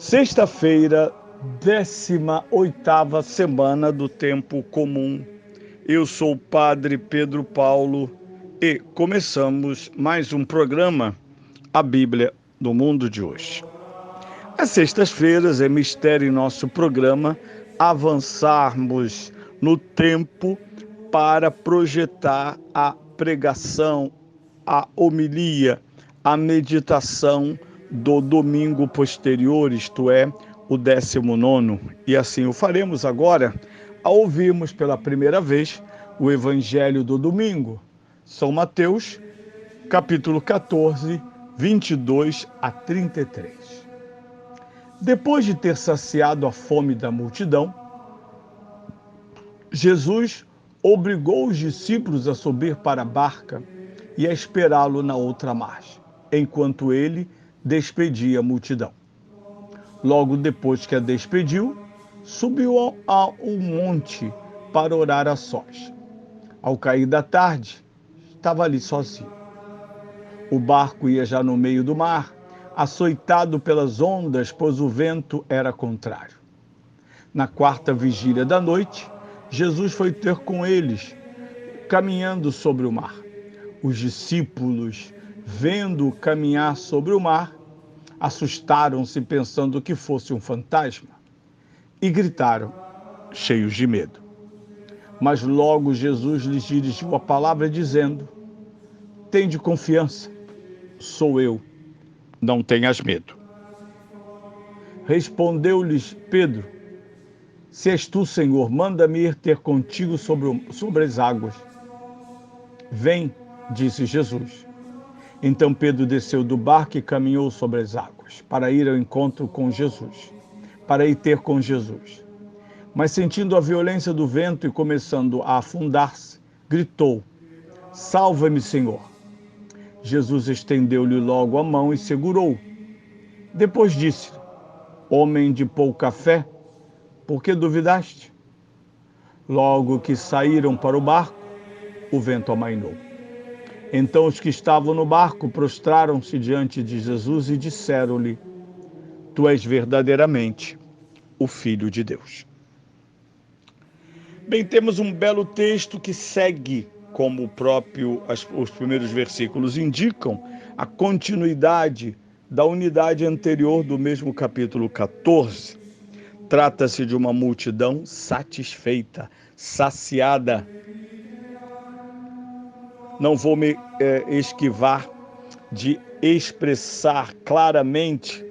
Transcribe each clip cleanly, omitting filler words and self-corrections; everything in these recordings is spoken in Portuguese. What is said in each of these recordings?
Sexta-feira, 18ª semana do Tempo Comum. Eu sou o Padre Pedro Paulo e começamos mais um programa, a Bíblia do Mundo de hoje. Às sextas-feiras é mistério em nosso programa avançarmos no tempo para projetar a pregação, a homilia, a meditação do domingo posterior, isto é, o 19º. E assim o faremos agora, ao ouvirmos pela primeira vez o Evangelho do domingo, São Mateus, capítulo 14, 22 a 33. Depois de ter saciado a fome da multidão, Jesus obrigou os discípulos a subir para a barca e a esperá-lo na outra margem, enquanto ele despedia a multidão. Logo depois que a despediu, subiu a um monte para orar a sós. Ao cair da tarde, estava ali sozinho. O barco ia já no meio do mar, açoitado pelas ondas, pois o vento era contrário. Na quarta vigília da noite, Jesus foi ter com eles, caminhando sobre o mar. Os discípulos, vendo-o caminhar sobre o mar, assustaram-se pensando que fosse um fantasma e gritaram, cheios de medo. Mas logo Jesus lhes dirigiu a palavra dizendo, tende confiança, sou eu, não tenhas medo. Respondeu-lhes Pedro, se és tu, Senhor, manda-me ir ter contigo sobre as águas. Vem, disse Jesus. Então Pedro desceu do barco e caminhou sobre as águas, para ir ao encontro com Jesus, para ir ter com Jesus. Mas sentindo a violência do vento e começando a afundar-se, gritou, salva-me, Senhor. Jesus estendeu-lhe logo a mão e segurou-o. Depois disse, homem de pouca fé, por que duvidaste? Logo que saíram para o barco, o vento amainou. Então os que estavam no barco prostraram-se diante de Jesus e disseram-lhe, tu és verdadeiramente o Filho de Deus. Bem, temos um belo texto que segue, como os primeiros versículos indicam, a continuidade da unidade anterior do mesmo capítulo 14. Trata-se de uma multidão satisfeita, saciada. Não vou me esquivar de expressar claramente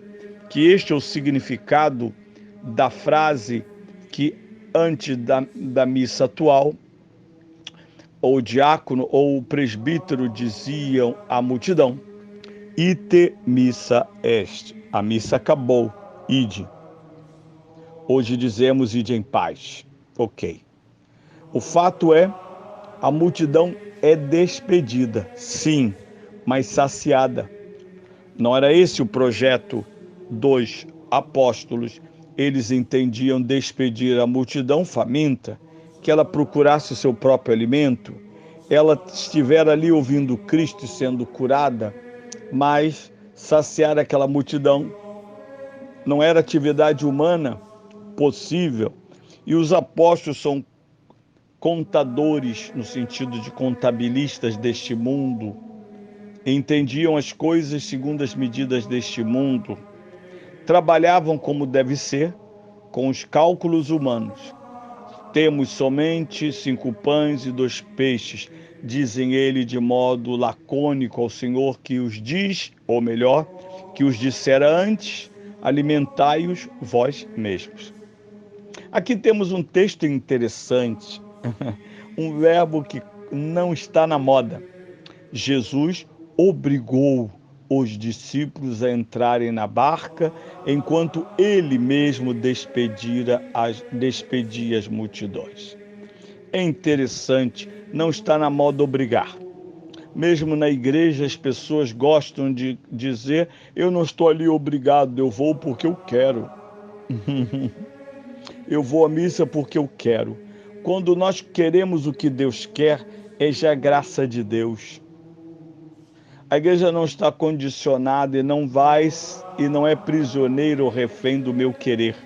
que este é o significado da frase que antes da missa atual, o diácono ou o presbítero diziam à multidão, ite missa est, a missa acabou, ide. Hoje dizemos ide em paz, ok. O fato é, a multidão é despedida, sim, mas saciada. Não era esse o projeto dos apóstolos. Eles entendiam despedir a multidão faminta, que ela procurasse o seu próprio alimento, ela estiver ali ouvindo Cristo sendo curada, mas saciar aquela multidão não era atividade humana possível. E os apóstolos são contadores, no sentido de contabilistas deste mundo, entendiam as coisas segundo as medidas deste mundo, trabalhavam como deve ser, com os cálculos humanos. Temos somente 5 pães e 2 peixes, dizem ele de modo lacônico ao Senhor que os diz, ou melhor, que os dissera antes, alimentai-os vós mesmos. Aqui temos um texto interessante, um verbo que não está na moda. Jesus obrigou os discípulos a entrarem na barca, enquanto ele mesmo despedia as multidões. É interessante, não está na moda obrigar. Mesmo na igreja as pessoas gostam de dizer, eu não estou ali obrigado, eu vou porque eu quero. Eu vou à missa porque eu quero. Quando nós queremos o que Deus quer, é já graça de Deus. A igreja não está condicionada e não é prisioneiro ou refém do meu querer.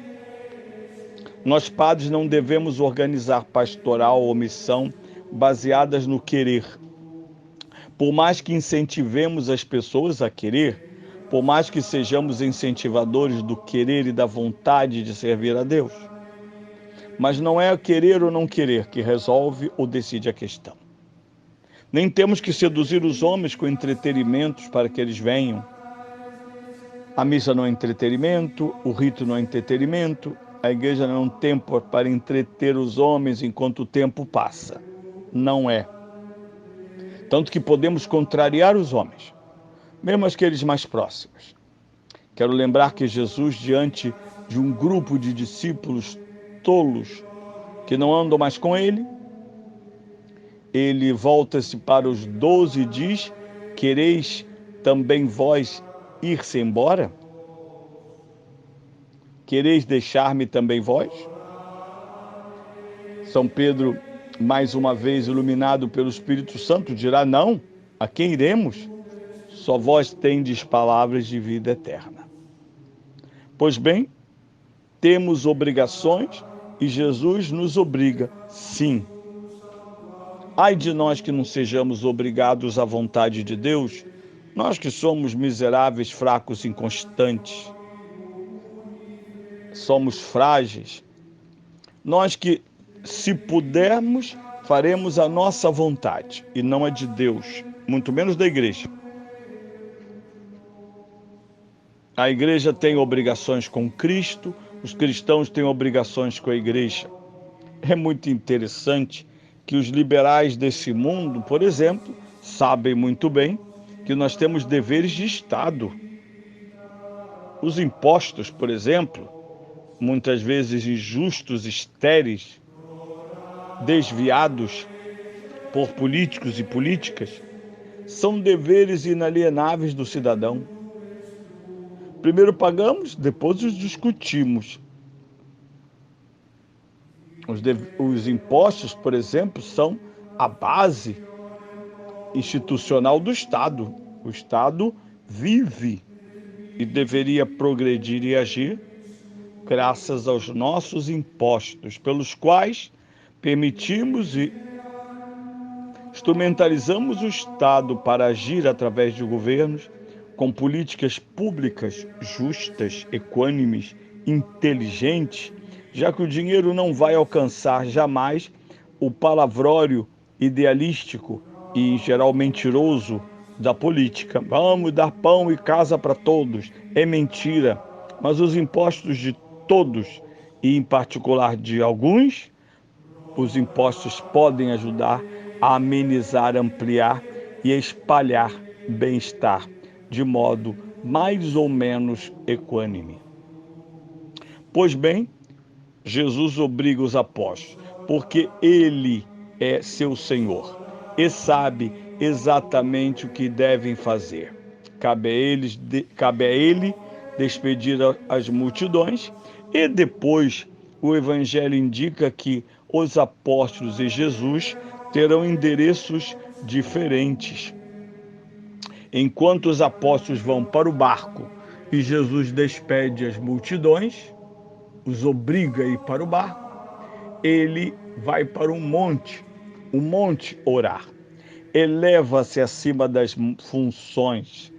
Nós, padres, não devemos organizar pastoral ou missão baseadas no querer. Por mais que incentivemos as pessoas a querer, por mais que sejamos incentivadores do querer e da vontade de servir a Deus, mas não é querer ou não querer que resolve ou decide a questão. Nem temos que seduzir os homens com entretenimentos para que eles venham. A missa não é entretenimento, o rito não é entretenimento, a igreja não é um tempo para entreter os homens enquanto o tempo passa. Não é. Tanto que podemos contrariar os homens, mesmo aqueles mais próximos. Quero lembrar que Jesus, diante de um grupo de discípulos tolos que não andam mais com ele, ele volta-se para os 12 e diz: quereis também vós ir-se embora? Quereis deixar-me também vós? São Pedro, mais uma vez iluminado pelo Espírito Santo, dirá: não, a quem iremos? Só vós tendes palavras de vida eterna. Pois bem, temos obrigações e Jesus nos obriga, sim. Ai de nós que não sejamos obrigados à vontade de Deus, nós que somos miseráveis, fracos, inconstantes, somos frágeis, nós que, se pudermos, faremos a nossa vontade e não a de Deus, muito menos da igreja. A igreja tem obrigações com Cristo, os cristãos têm obrigações com a igreja. É muito interessante que os liberais desse mundo, por exemplo, sabem muito bem que nós temos deveres de Estado. Os impostos, por exemplo, muitas vezes injustos, estéreis, desviados por políticos e políticas, são deveres inalienáveis do cidadão. Primeiro pagamos, depois os discutimos. Os impostos, por exemplo, são a base institucional do Estado. O Estado vive e deveria progredir e agir graças aos nossos impostos, pelos quais permitimos e instrumentalizamos o Estado para agir através de governos com políticas públicas justas, equânimes, inteligentes, já que o dinheiro não vai alcançar jamais o palavrório idealístico e, em geral, mentiroso da política. Vamos dar pão e casa para todos. É mentira. Mas os impostos de todos, e em particular de alguns, os impostos podem ajudar a amenizar, ampliar e espalhar bem-estar de modo mais ou menos equânime. Pois bem, Jesus obriga os apóstolos, porque ele é seu Senhor e sabe exatamente o que devem fazer. Cabe a ele despedir as multidões e depois o Evangelho indica que os apóstolos e Jesus terão endereços diferentes. Enquanto os apóstolos vão para o barco e Jesus despede as multidões, os obriga a ir para o barco, ele vai para o monte orar. Eleva-se acima das funções.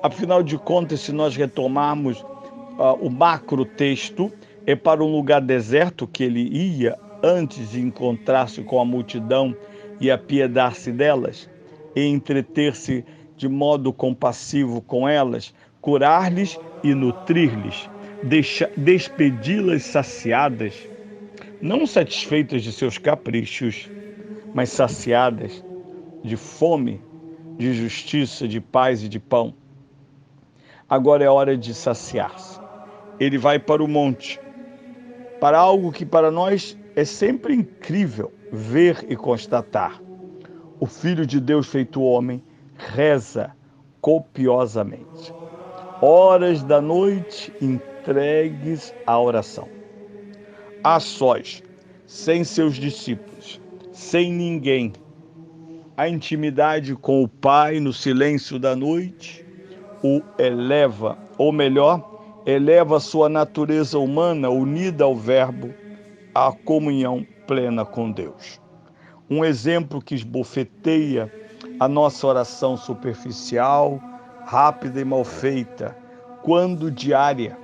Afinal de contas, se nós retomarmos o macro texto, é para um lugar deserto que ele ia antes de encontrar-se com a multidão e apiedar-se delas, e entreter-se de modo compassivo com elas, curar-lhes e nutrir-lhes, despedi-las saciadas, não satisfeitas de seus caprichos, mas saciadas de fome, de justiça, de paz e de pão. Agora é hora de saciar-se. Ele vai para o monte, para algo que para nós é sempre incrível ver e constatar. O Filho de Deus feito homem reza copiosamente. Horas da noite entregues à oração. A sós, sem seus discípulos, sem ninguém. a intimidade com o Pai no silêncio da noite, o eleva, ou melhor, eleva sua natureza humana unida ao Verbo à comunhão plena com Deus. Um exemplo que esbofeteia a nossa oração superficial, rápida e mal feita, quando diária.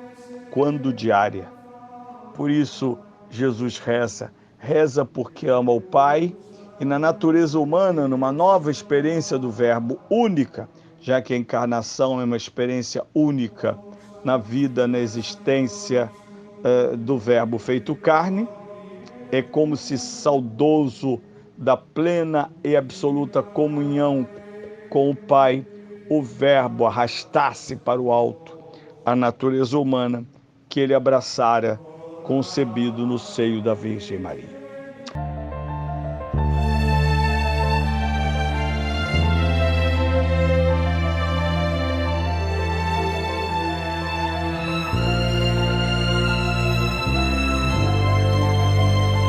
Por isso, Jesus reza porque ama o Pai e na natureza humana, numa nova experiência do Verbo única, já que a encarnação é uma experiência única na vida, na existência do Verbo feito carne, é como se saudoso da plena e absoluta comunhão com o Pai, o Verbo arrastasse para o alto a natureza humana que ele abraçara, concebido no seio da Virgem Maria.